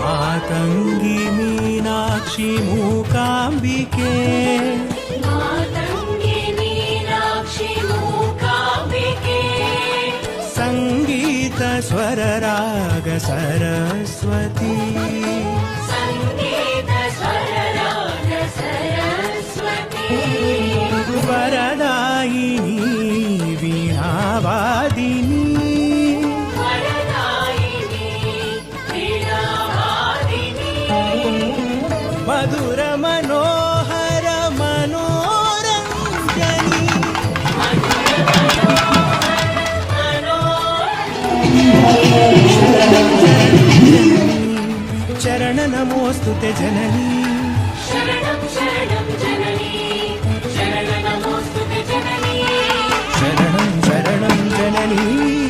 मातङ्गी मीनाक्षि मूकाम्बिके मातङ्गी मीनाक्षि मूकाम्बिके संगीत स्वर राग सरस्वती संगीत स्वर राग सरस्वती वरदायिनी वीणावादिनी वरदायिनी वीणावादिनी मधुर मनोहर मनोरञ्जनी चरण नमोस्तुते जननी शरणं शरणं जननी शरण नमोस्तुते जननी शरणं शरणं जननी